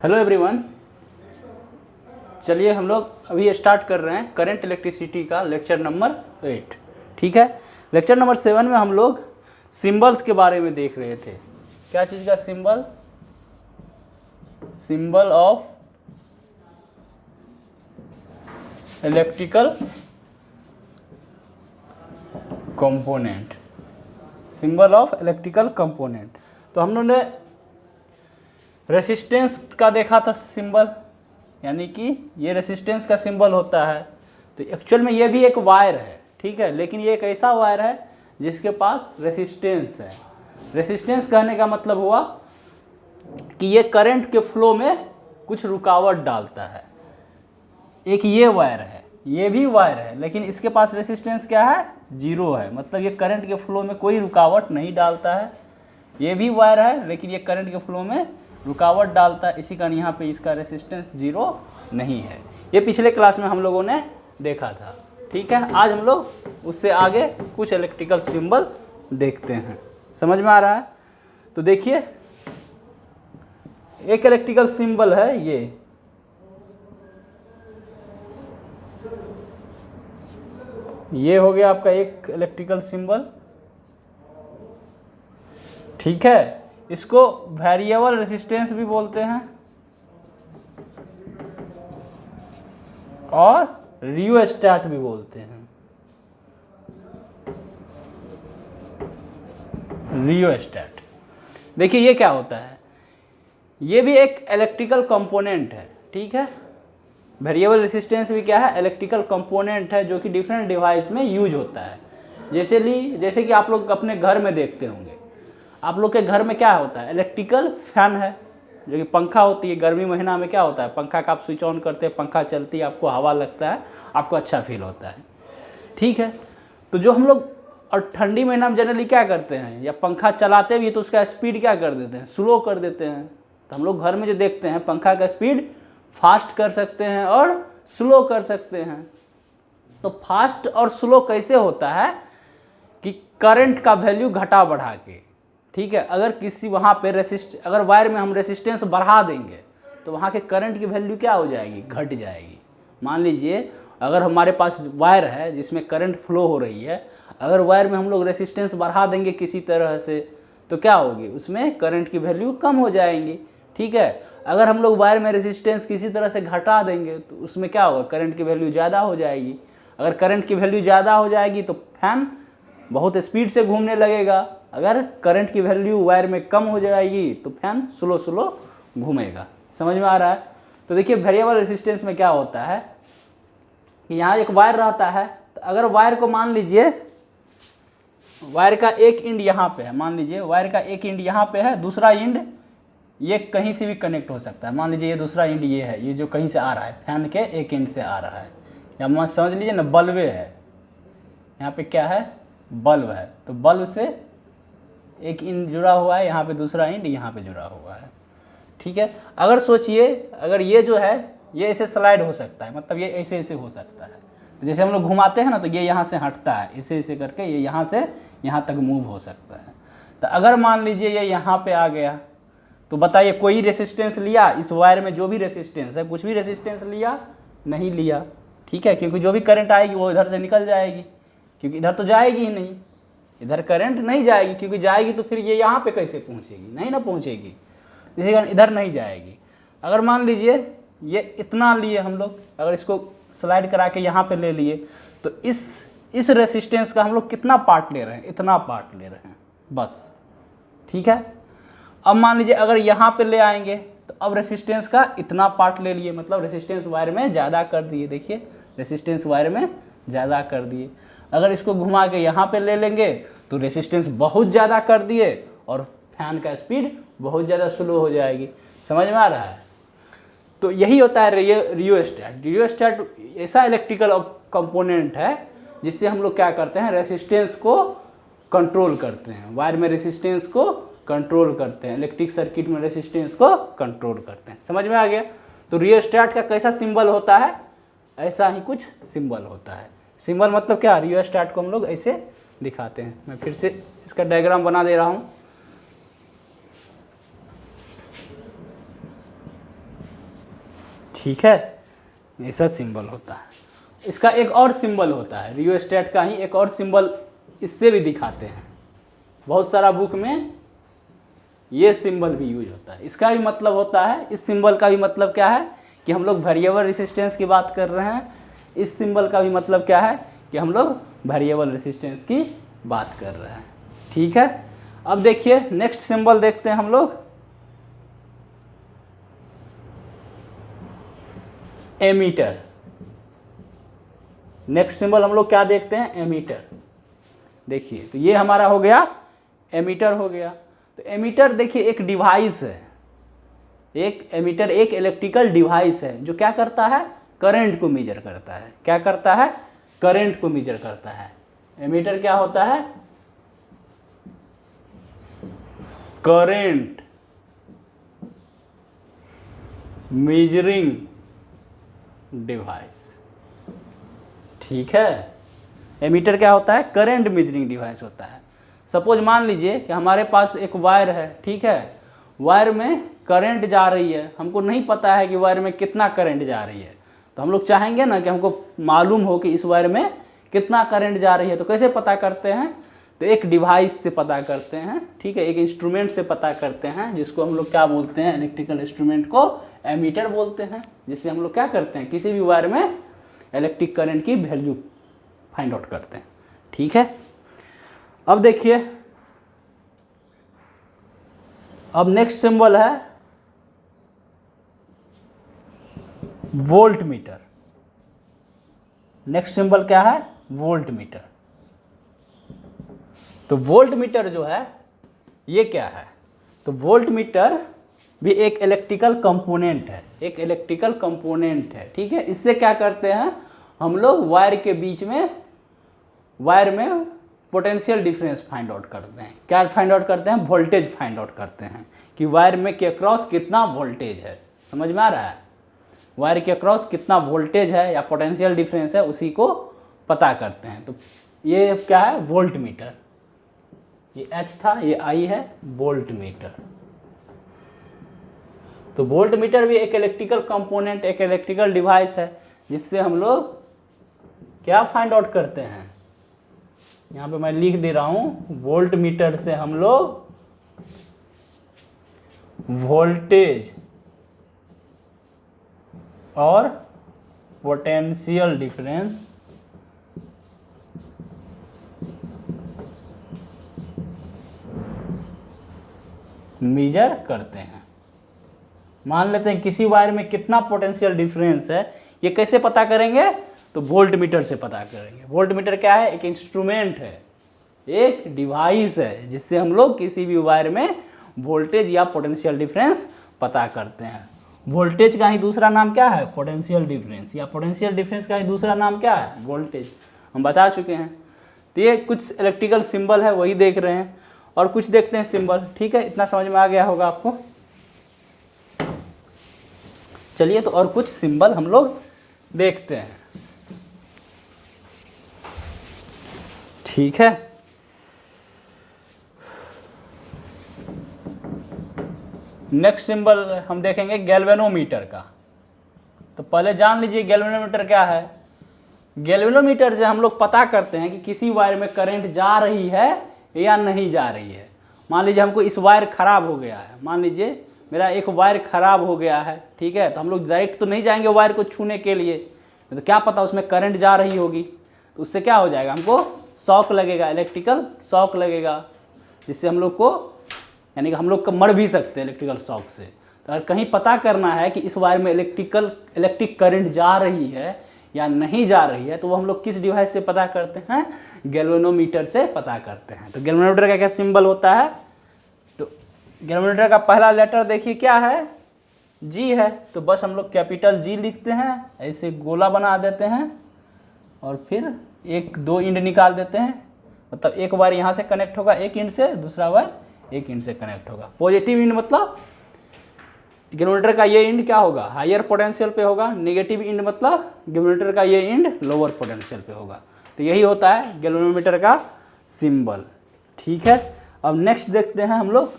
Hello everyone, चलिए हम लोग अभी स्टार्ट कर रहे हैं करंट इलेक्ट्रिसिटी का लेक्चर नंबर 8। ठीक है, लेक्चर नंबर 7 में हम लोग सिंबल्स के बारे में देख रहे थे। क्या चीज़ का symbol? Symbol of electrical component. Symbol of electrical component. तो हम लोगों ने रेसिस्टेंस का देखा था सिंबल, यानी कि ये रेसिस्टेंस का सिंबल होता है। तो एक्चुअल में ये भी एक वायर है, ठीक है, लेकिन ये एक ऐसा वायर है जिसके पास रेसिस्टेंस है। रेसिस्टेंस कहने का मतलब हुआ कि ये करंट के फ्लो में कुछ रुकावट डालता है। एक ये वायर है, ये भी वायर है, लेकिन इसके पास रेसिस्टेंस क्या है? 0 है, मतलब ये करंट के फ्लो में कोई रुकावट नहीं डालता है। ये भी वायर है, लेकिन ये करंट के फ्लो में रुकावट डालता है, इसी कारण यहाँ पे इसका रेसिस्टेंस 0 नहीं है। ये पिछले क्लास में हम लोगों ने देखा था। ठीक है, आज हम लोग उससे आगे कुछ इलेक्ट्रिकल सिंबल देखते हैं। समझ में आ रहा है? तो देखिए, एक इलेक्ट्रिकल सिंबल है ये हो गया आपका एक इलेक्ट्रिकल सिंबल। ठीक है, इसको वेरिएबल रेसिस्टेंस भी बोलते हैं और रियोस्टैट भी बोलते हैं। रियोस्टैट, देखिए ये क्या होता है? ये भी एक इलेक्ट्रिकल कंपोनेंट है। ठीक है, वेरिएबल रेसिस्टेंस भी क्या है? इलेक्ट्रिकल कंपोनेंट है, जो कि डिफरेंट डिवाइस में यूज होता है। जैसे कि आप लोग अपने घर में देखते होंगे, आप लोग के घर में क्या होता है? इलेक्ट्रिकल फैन है, जो कि पंखा होती है। गर्मी महीना में क्या होता है? पंखा का आप स्विच ऑन करते हैं, पंखा चलती है, आपको हवा लगता है, आपको अच्छा फील होता है। ठीक है, तो जो हम लोग और ठंडी महीना में जनरली क्या करते हैं, या पंखा चलाते भी तो उसका स्पीड क्या कर देते हैं? स्लो कर देते हैं। तो हम लोग घर में जो देखते हैं, पंखा का स्पीड फास्ट कर सकते हैं और स्लो कर सकते हैं। तो फास्ट और स्लो कैसे होता है? कि करंट का वैल्यू घटा बढ़ा के। ठीक है, अगर किसी वहाँ पे अगर वायर में हम रेसिस्टेंस बढ़ा देंगे तो वहाँ के करंट की वैल्यू क्या हो जाएगी? घट जाएगी। मान लीजिए अगर हमारे पास वायर है जिसमें करंट फ्लो हो रही है, अगर वायर में हम लोग रेसिस्टेंस बढ़ा देंगे किसी तरह से, तो क्या होगी? उसमें करंट की वैल्यू कम हो जाएंगी। ठीक है, अगर हम लोग वायर में रेसिस्टेंस किसी तरह से घटा देंगे तो उसमें क्या होगा? करंट की वैल्यू ज़्यादा हो जाएगी। अगर करंट की वैल्यू ज़्यादा हो जाएगी तो फैन बहुत स्पीड से घूमने लगेगा। अगर करंट की वैल्यू वायर में कम हो जाएगी तो फैन स्लो स्लो घूमेगा। समझ में आ रहा है? तो देखिए, वेरिएबल रेसिस्टेंस में क्या होता है कि यहाँ एक वायर रहता है। तो अगर वायर को मान लीजिए, वायर का एक एंड यहाँ पे है, मान लीजिए वायर का एक एंड यहाँ पे है, दूसरा एंड ये कहीं से भी कनेक्ट हो सकता है। मान लीजिए ये दूसरा एंड ये है, ये जो कहीं से आ रहा है, फैन के एक एंड से आ रहा है, या मान समझ लीजिए ना बल्बे है, यहाँ पे क्या है? बल्ब है। तो बल्ब से एक एंड जुड़ा हुआ है, यहाँ पे दूसरा एंड यहाँ पे जुड़ा हुआ है। ठीक है, अगर सोचिए, अगर ये जो है ये ऐसे स्लाइड हो सकता है, मतलब ये ऐसे ऐसे हो सकता है। तो जैसे हम लोग घुमाते हैं ना, तो ये यहाँ से हटता है, ऐसे ऐसे करके ये यहाँ से यहाँ तक मूव हो सकता है। तो अगर मान लीजिए ये यहाँ पे आ गया, तो बताइए कोई रेसिस्टेंस लिया इस वायर में? जो भी रेसिस्टेंस है, कुछ भी रेसिस्टेंस लिया? नहीं लिया। ठीक है, क्योंकि जो भी करंट आएगी वो इधर से निकल जाएगी, क्योंकि इधर तो जाएगी ही नहीं, इधर करंट नहीं जाएगी, क्योंकि जाएगी तो फिर ये यहाँ पे कैसे पहुँचेगी? नहीं ना पहुँचेगी, इसी कारण इधर नहीं जाएगी। अगर मान लीजिए ये इतना लिए हम लोग, अगर इसको स्लाइड करा के यहाँ पे ले लिए, तो इस रेसिस्टेंस का हम लोग कितना पार्ट ले रहे हैं? इतना पार्ट ले रहे हैं बस। ठीक है, अब मान लीजिए अगर यहाँ पे ले आएंगे तो अब रेसिस्टेंस का इतना पार्ट ले लिए, मतलब रेसिस्टेंस वायर में ज़्यादा कर दिए। देखिए, रेसिस्टेंस वायर में ज़्यादा कर दिए। अगर इसको घुमा के यहाँ पे ले लेंगे तो रेसिस्टेंस बहुत ज़्यादा कर दिए और फैन का स्पीड बहुत ज़्यादा स्लो हो जाएगी। समझ में आ रहा है? तो यही होता है रियोस्टैट। रियोस्टैट ऐसा इलेक्ट्रिकल कंपोनेंट है जिससे हम लोग क्या करते हैं? रेसिस्टेंस को कंट्रोल करते हैं, वायर में रेसिस्टेंस को कंट्रोल करते हैं, इलेक्ट्रिक सर्किट में रेसिस्टेंस को कंट्रोल करते हैं। समझ में आ गया? तो रियोस्टैट का कैसा सिंबल होता है? ऐसा ही कुछ सिंबल होता है। सिंबल मतलब क्या? रियोस्टैट को हम लोग ऐसे दिखाते हैं। मैं फिर से इसका डायग्राम बना दे रहा हूँ। ठीक है, ऐसा सिंबल होता है। इसका एक और सिंबल होता है, रियोस्टेट का ही एक और सिंबल इससे भी दिखाते हैं, बहुत सारा बुक में ये सिंबल भी यूज होता है। इसका भी मतलब होता है, इस सिंबल का भी मतलब क्या है कि हम लोग वेरिएबल रेसिस्टेंस की बात कर रहे हैं। इस सिंबल का भी मतलब क्या है कि हम लोग वेरिएबल रेसिस्टेंस की बात कर रहे हैं। ठीक है, अब देखिए नेक्स्ट सिंबल देखते हैं हम लोग, एमीटर। नेक्स्ट सिंबल हम लोग क्या देखते हैं, एमीटर। देखिए तो ये हमारा हो गया एमीटर हो गया। तो एमीटर देखिए एक डिवाइस है, एक एमीटर एक इलेक्ट्रिकल डिवाइस है जो क्या करता है, करंट को मेजर करता है। क्या करता है, करंट को मेजर करता है। एमीटर क्या होता है, करंट मेजरिंग डिवाइस। ठीक है, एमीटर क्या होता है, करंट मेजरिंग डिवाइस होता है। सपोज मान लीजिए कि हमारे पास एक वायर है, ठीक है, वायर में करंट जा रही है, हमको नहीं पता है कि वायर में कितना करंट जा रही है, तो हम लोग चाहेंगे ना कि हमको मालूम हो कि इस वायर में कितना करंट जा रही है। तो कैसे पता करते हैं, तो एक डिवाइस से पता करते हैं। ठीक है, एक इंस्ट्रूमेंट से पता करते हैं, जिसको हम लोग क्या बोलते हैं, इलेक्ट्रिकल इंस्ट्रूमेंट को एमीटर बोलते हैं। जिससे हम लोग क्या करते हैं, किसी भी वायर में इलेक्ट्रिक करंट की वैल्यू फाइंड आउट करते हैं। ठीक है, अब देखिए, अब नेक्स्ट सिंबल है वोल्ट मीटर। नेक्स्ट सिंबल क्या है, वोल्ट मीटर। तो वोल्ट मीटर जो है ये क्या है, तो वोल्ट मीटर भी एक इलेक्ट्रिकल कंपोनेंट है, एक इलेक्ट्रिकल कंपोनेंट है। ठीक है, इससे क्या करते हैं हम लोग, वायर के बीच में, वायर में पोटेंशियल डिफरेंस फाइंड आउट करते हैं। क्या फाइंड आउट करते हैं, वोल्टेज फाइंड आउट करते हैं कि वायर में के अक्रॉस कितना वोल्टेज है। समझ में आ रहा है, वायर के अक्रॉस कितना वोल्टेज है या पोटेंशियल डिफरेंस है, उसी को पता करते हैं। तो ये क्या है, वोल्ट मीटर। ये H था, ये I है, वोल्ट मीटर। तो वोल्ट मीटर भी एक इलेक्ट्रिकल कंपोनेंट, एक इलेक्ट्रिकल डिवाइस है, जिससे हम लोग क्या फाइंड आउट करते हैं, यहाँ पे मैं लिख दे रहा हूं, वोल्ट मीटर से हम लोग वोल्टेज और पोटेंशियल डिफरेंस मेजर करते हैं। मान लेते हैं किसी वायर में कितना पोटेंशियल डिफरेंस है, ये कैसे पता करेंगे, तो वोल्ट मीटर से पता करेंगे। वोल्ट मीटर क्या है, एक इंस्ट्रूमेंट है, एक डिवाइस है, जिससे हम लोग किसी भी वायर में वोल्टेज या पोटेंशियल डिफरेंस पता करते हैं। वोल्टेज का ही दूसरा नाम क्या है, पोटेंशियल डिफरेंस, या पोटेंशियल डिफरेंस का ही दूसरा नाम क्या है, वोल्टेज। हम बता चुके हैं। तो ये कुछ इलेक्ट्रिकल सिंबल है, वही देख रहे हैं, और कुछ देखते हैं सिंबल। ठीक है, इतना समझ में आ गया होगा आपको। चलिए, तो और कुछ सिंबल हम लोग देखते हैं। ठीक है, नेक्स्ट सिंबल हम देखेंगे गैल्वेनोमीटर का। तो पहले जान लीजिए गैल्वेनोमीटर क्या है। गैल्वेनोमीटर से हम लोग पता करते हैं कि किसी वायर में करंट जा रही है या नहीं जा रही है। मान लीजिए हमको इस वायर खराब हो गया है, मान लीजिए मेरा एक वायर खराब हो गया है। ठीक है, तो हम लोग डायरेक्ट तो नहीं जाएंगे वायर को छूने के लिए, तो क्या पता उसमें करंट जा रही होगी, तो उससे क्या हो जाएगा, हमको शॉक लगेगा, इलेक्ट्रिकल शॉक लगेगा, जिससे हम लोग को, यानी कि हम लोग मर भी सकते हैं इलेक्ट्रिकल शॉक से। तो अगर कहीं पता करना है कि इस वायर में इलेक्ट्रिक करंट जा रही है या नहीं जा रही है, तो वो हम लोग किस डिवाइस से पता करते हैं, गैल्वेनोमीटर से पता करते हैं। तो गैल्वेनोमीटर का क्या सिंबल होता है, तो गैल्वेनोमीटर का पहला लेटर देखिए क्या है, जी है। तो बस हम लोग कैपिटल जी लिखते हैं, ऐसे गोला बना देते हैं, और फिर एक दो इंड निकाल देते हैं। मतलब एक वायर यहाँ से कनेक्ट होगा एक इंड से, दूसरा वायर एक इंड से कनेक्ट होगा। पॉजिटिव इंड मतलब गैल्वेनोमीटर का ये इंड क्या होगा, हायर पोटेंशियल पे होगा। नेगेटिव इंड मतलब गैल्वेनोमीटर का ये इंड लोअर पोटेंशियल पे होगा। तो यही होता है गैल्वेनोमीटर का सिंबल। ठीक है, अब नेक्स्ट देखते हैं हम लोग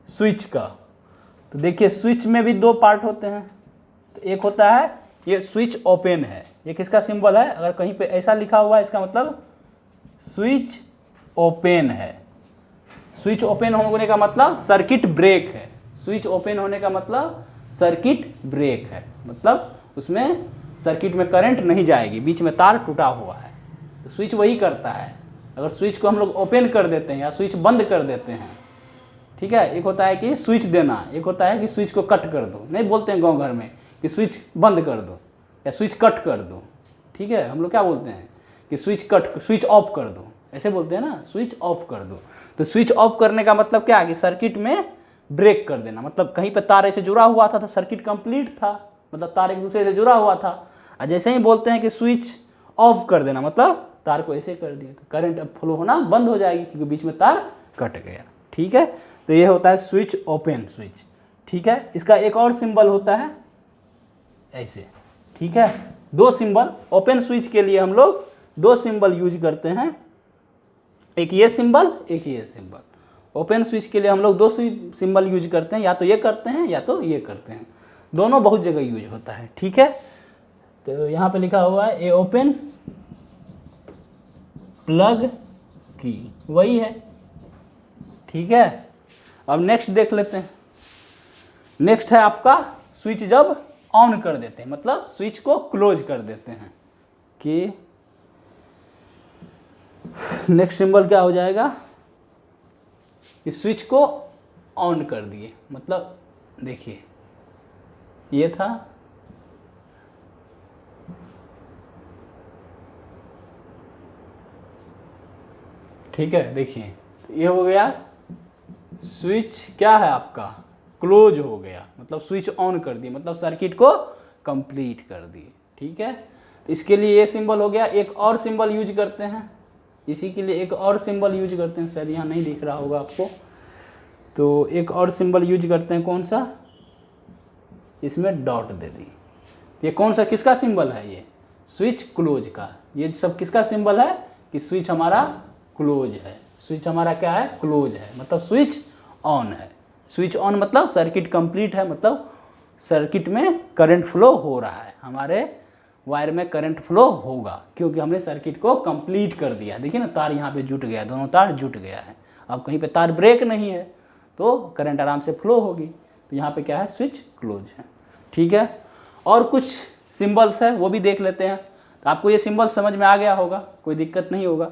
स्विच का। तो देखिए स्विच में भी दो पार्ट होते हैं। तो एक होता है ये स्विच ओपन है, ये किसका सिंबल है, अगर कहीं पे ऐसा लिखा हुआ है इसका मतलब स्विच ओपन है। स्विच ओपन होने का मतलब सर्किट ब्रेक है, स्विच ओपन होने का मतलब सर्किट ब्रेक है, मतलब उसमें सर्किट में करंट नहीं जाएगी, बीच में तार टूटा हुआ है। तो स्विच वही करता है, अगर स्विच को हम लोग ओपन कर देते हैं या स्विच बंद कर देते हैं, ठीक है, एक होता है कि स्विच देना, एक होता है कि स्विच को कट कर दो। नहीं बोलते हैं गांव घर में कि स्विच बंद कर दो या स्विच कट कर दो, ठीक है, हम लोग क्या बोलते हैं कि स्विच ऑफ कर दो, ऐसे बोलते हैं ना, स्विच ऑफ कर दो। तो स्विच ऑफ करने का मतलब क्या है कि सर्किट में ब्रेक कर देना, मतलब कहीं पे तार ऐसे जुड़ा हुआ था तो सर्किट कंप्लीट था, मतलब तार एक दूसरे से जुड़ा हुआ था, और जैसे ही बोलते हैं कि स्विच ऑफ कर देना मतलब तार को ऐसे कर दिया तो करंट अब फ्लो होना बंद हो जाएगी क्योंकि बीच में तार कट गया, ठीक है। तो ये होता है स्विच ओपन स्विच, ठीक है। इसका एक और सिंबल होता है ऐसे, ठीक है, दो सिंबल ओपन स्विच के लिए हम लोग दो सिंबल यूज करते हैं, एक ये सिंबल एक ये सिंबल। ओपन स्विच के लिए हम लोग दो सिंबल यूज करते हैं, या तो ये करते हैं या तो ये करते हैं, दोनों बहुत जगह यूज होता है, ठीक है। तो यहाँ पे लिखा हुआ है ए ओपन प्लग की, वही है, ठीक है। अब नेक्स्ट देख लेते हैं। नेक्स्ट है आपका स्विच जब ऑन कर देते हैं, मतलब स्विच को क्लोज कर देते हैं, कि नेक्स्ट सिंबल क्या हो जाएगा कि स्विच को ऑन कर दिए, मतलब देखिए ये था, ठीक है, देखिए ये हो गया स्विच क्या है आपका क्लोज हो गया, मतलब स्विच ऑन कर दिए, मतलब सर्किट को कंप्लीट कर दिए, ठीक है। तो इसके लिए ये सिंबल हो गया। एक और सिंबल यूज करते हैं, इसी के लिए एक और सिंबल यूज करते हैं, शायद यहाँ नहीं दिख रहा होगा आपको, तो एक और सिंबल यूज करते हैं, कौन सा, इसमें डॉट दे दी। ये कौन सा किसका सिंबल है, ये स्विच क्लोज का, ये सब किसका सिंबल है कि स्विच हमारा क्लोज है, स्विच हमारा क्या है क्लोज है, मतलब स्विच ऑन है। स्विच ऑन मतलब सर्किट कंप्लीट है, मतलब सर्किट में करंट फ्लो हो रहा है, हमारे वायर में करंट फ्लो होगा क्योंकि हमने सर्किट को कंप्लीट कर दिया। देखिए ना तार यहाँ पे जुट गया, दोनों तार जुट गया है, अब कहीं पे तार ब्रेक नहीं है तो करंट आराम से फ्लो होगी। तो यहाँ पे क्या है स्विच क्लोज है, ठीक है। और कुछ सिंबल्स है वो भी देख लेते हैं। तो आपको ये सिंबल समझ में आ गया होगा, कोई दिक्कत नहीं होगा।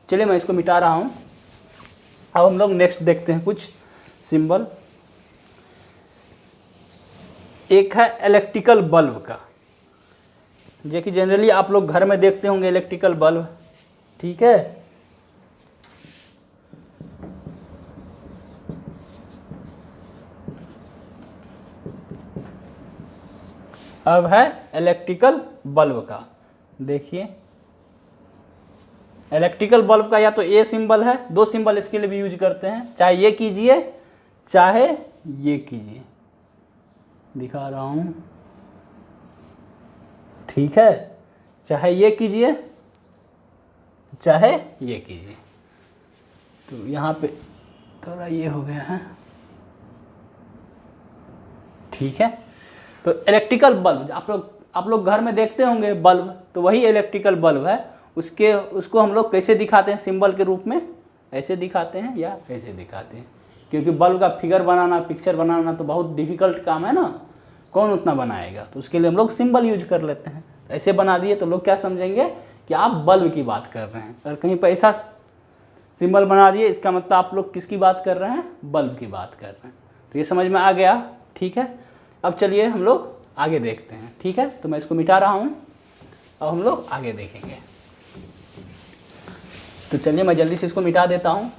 चलिए मैं इसको मिटा रहा हूँ। अब हम लोग नेक्स्ट देखते हैं कुछ सिंबल। एक है इलेक्ट्रिकल बल्ब का, जो कि जनरली आप लोग घर में देखते होंगे इलेक्ट्रिकल बल्ब, ठीक है। अब है इलेक्ट्रिकल बल्ब का, देखिए इलेक्ट्रिकल बल्ब का या तो ये सिंबल है, दो सिंबल इसके लिए भी यूज करते हैं, चाहे ये कीजिए चाहे ये कीजिए, दिखा रहा हूँ, ठीक है, चाहे ये कीजिए चाहे ये कीजिए। तो यहाँ पे थोड़ा ये हो गया है, ठीक है। तो इलेक्ट्रिकल बल्ब आप लोग घर में देखते होंगे बल्ब, तो वही इलेक्ट्रिकल बल्ब है। उसको हम लोग कैसे दिखाते हैं सिंबल के रूप में, ऐसे दिखाते हैं या ऐसे दिखाते हैं, क्योंकि बल्ब का फिगर बनाना पिक्चर बनाना तो बहुत डिफिकल्ट काम है ना, कौन उतना बनाएगा, तो उसके लिए हम लोग सिंबल यूज कर लेते हैं। ऐसे बना दिए तो लोग क्या समझेंगे कि आप बल्ब की बात कर रहे हैं, अगर कहीं पर ऐसा सिंबल बना दिए इसका मतलब आप लोग किसकी बात कर रहे हैं, बल्ब की बात कर रहे हैं। तो ये समझ में आ गया, ठीक है। अब चलिए हम लोग आगे देखते हैं, ठीक है। तो मैं इसको मिटा रहा हूँ, अब हम लोग आगे देखेंगे। तो चलिए मैं जल्दी से इसको मिटा देता हूँ।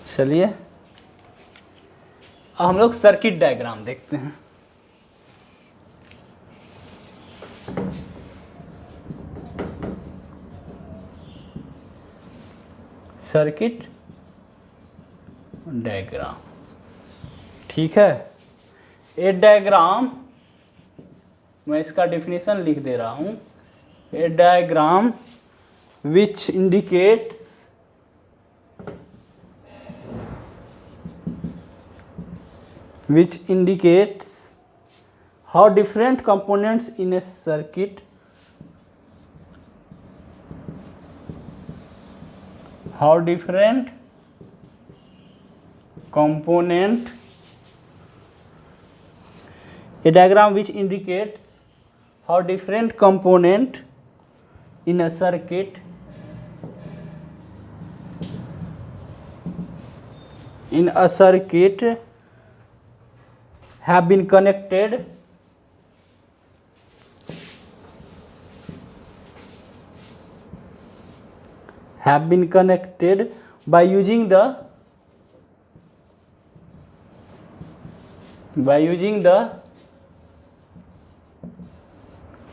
चलिए अब हम लोग सर्किट डायग्राम देखते हैं। सर्किट डायग्राम, ठीक है। ए डायग्राम, मैं इसका डेफिनेशन लिख दे रहा हूँ। A diagram which indicates which indicates how different components in a circuit a diagram which indicates how different component in a circuit have been connected by using the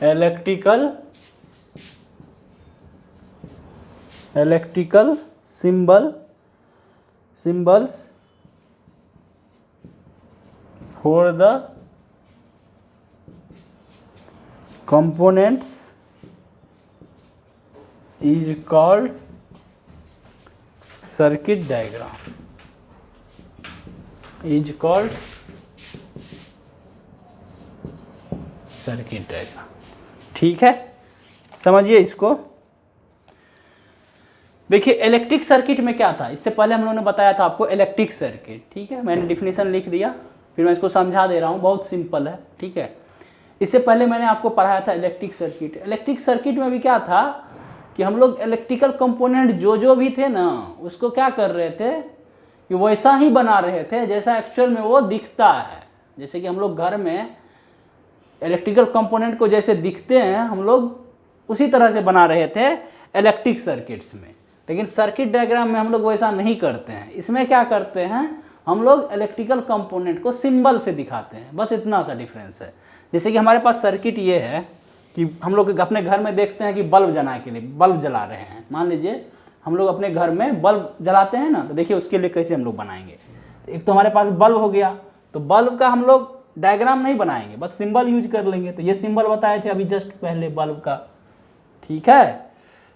electrical symbols for the components is called circuit diagram. ठीक है, समझिए इसको। देखिए electric circuit में क्या था, इससे पहले हम लोगों ने बताया था आपको इलेक्ट्रिक सर्किट, ठीक है, मैंने डिफिनीशन लिख दिया, फिर मैं इसको समझा दे रहा हूँ, बहुत सिंपल है, ठीक है। इससे पहले मैंने आपको पढ़ाया था इलेक्ट्रिक सर्किट। इलेक्ट्रिक सर्किट में भी क्या था कि हम लोग इलेक्ट्रिकल कंपोनेंट जो भी थे ना, उसको क्या कर रहे थे कि वैसा ही बना रहे थे जैसा एक्चुअल में वो दिखता है। जैसे कि हम लोग घर में इलेक्ट्रिकल कंपोनेंट को जैसे दिखते हैं, हम लोग उसी तरह से बना रहे थे इलेक्ट्रिक सर्किट्स में। लेकिन सर्किट डायग्राम में हम लोग वैसा नहीं करते हैं। इसमें क्या करते हैं, हम लोग इलेक्ट्रिकल कंपोनेंट को सिंबल से दिखाते हैं, बस इतना सा डिफरेंस है। जैसे कि हमारे पास सर्किट ये है कि हम लोग अपने घर में देखते हैं कि बल्ब जलाने के लिए बल्ब जला रहे हैं। मान लीजिए हम लोग अपने घर में बल्ब जलाते हैं ना, तो देखिए उसके लिए कैसे हम लोग बनाएंगे। एक तो हमारे पास बल्ब हो गया, तो बल्ब का हम लोग डायग्राम नहीं बनाएंगे, बस सिंबल यूज कर लेंगे। तो ये सिंबल बताए थे अभी जस्ट पहले बल्ब का, ठीक है,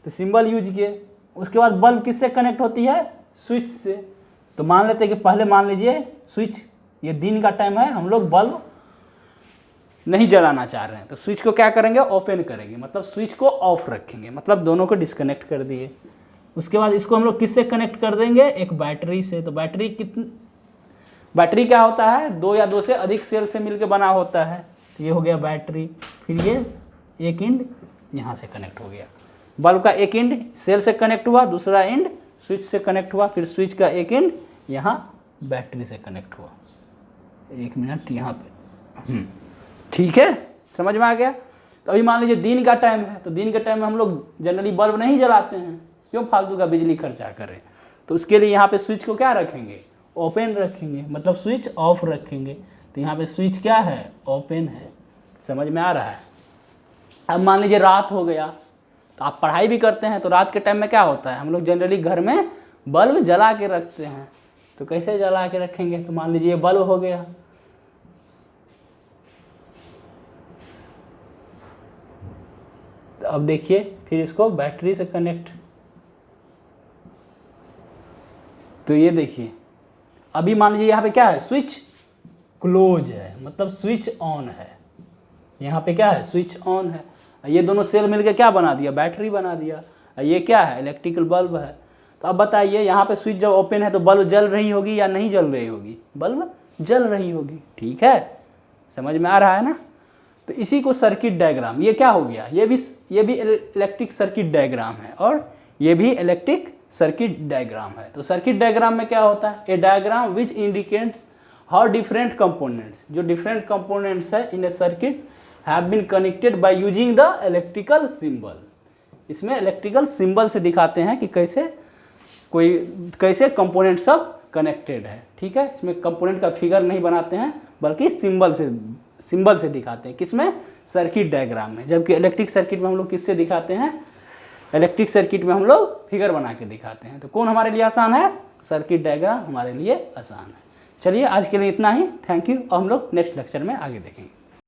तो सिंबल यूज किए। उसके बाद बल्ब किससे कनेक्ट होती है, स्विच से। तो मान लेते हैं कि पहले मान लीजिए स्विच, ये दिन का टाइम है, हम लोग बल्ब नहीं जलाना चाह रहे हैं, तो स्विच को क्या करेंगे, ओपन करेंगे, मतलब स्विच को ऑफ रखेंगे, मतलब दोनों को डिस्कनेक्ट कर दिए। उसके बाद इसको हम लोग किससे कनेक्ट कर देंगे, एक बैटरी से। तो बैटरी क्या होता है, 2 या 2 से अधिक सेल से मिलकर बना होता है। तो ये हो गया बैटरी, फिर ये एक एंड यहाँ से कनेक्ट हो गया, बल्ब का एक एंड सेल से कनेक्ट हुआ, दूसरा एंड स्विच से कनेक्ट हुआ, फिर स्विच का एक एंड यहाँ बैटरी से कनेक्ट हुआ। 1 मिनट यहाँ पे, ठीक है, समझ में आ गया। तो अभी मान लीजिए दिन का टाइम है, तो दिन के टाइम में हम लोग जनरली बल्ब नहीं जलाते हैं, क्यों फालतू का बिजली खर्चा करें। तो उसके लिए यहाँ पे स्विच को क्या रखेंगे, ओपन रखेंगे, मतलब स्विच ऑफ रखेंगे। तो यहाँ पे स्विच क्या है, ओपन है। समझ में आ रहा है। अब मान लीजिए रात हो गया, तो आप पढ़ाई भी करते हैं, तो रात के टाइम में क्या होता है, हम लोग जनरली घर में बल्ब जला के रखते हैं। तो कैसे जला के रखेंगे, तो मान लीजिए बल्ब हो गया, तो अब देखिए फिर इसको बैटरी से कनेक्ट। तो ये देखिए अभी मान लीजिए यहाँ पे क्या है, स्विच क्लोज है, मतलब स्विच ऑन है। यहाँ पे क्या है, स्विच ऑन है। ये दोनों सेल मिलकर क्या बना दिया, बैटरी बना दिया। ये क्या है, इलेक्ट्रिकल बल्ब है। तो अब बताइए यहाँ पे स्विच जब ओपन है तो बल्ब जल रही होगी या नहीं जल रही होगी, बल्ब जल रही होगी, ठीक है, समझ में आ रहा है ना। तो इसी को सर्किट डायग्राम, ये क्या हो गया, ये भी इलेक्ट्रिक सर्किट डायग्राम है, और ये भी इलेक्ट्रिक सर्किट डायग्राम है। तो सर्किट डायग्राम में क्या होता है, a diagram which indicates how different components, जो डिफरेंट कंपोनेंट्स है in a circuit have been connected by using the electrical symbol. इसमें इलेक्ट्रिकल सिंबल से दिखाते हैं कि कैसे कंपोनेंट सब कनेक्टेड है, ठीक है। इसमें कंपोनेंट का फिगर नहीं बनाते हैं, बल्कि सिंबल से दिखाते हैं, किसमें, सर्किट डायग्राम में। जबकि इलेक्ट्रिक सर्किट में हम लोग किससे दिखाते हैं, इलेक्ट्रिक सर्किट में हम लोग फिगर बना के दिखाते हैं। तो कौन हमारे लिए आसान है, सर्किट डायग्राम हमारे लिए आसान है। चलिए आज के लिए इतना ही, थैंक यू, और हम लोग नेक्स्ट लेक्चर में आगे देखेंगे।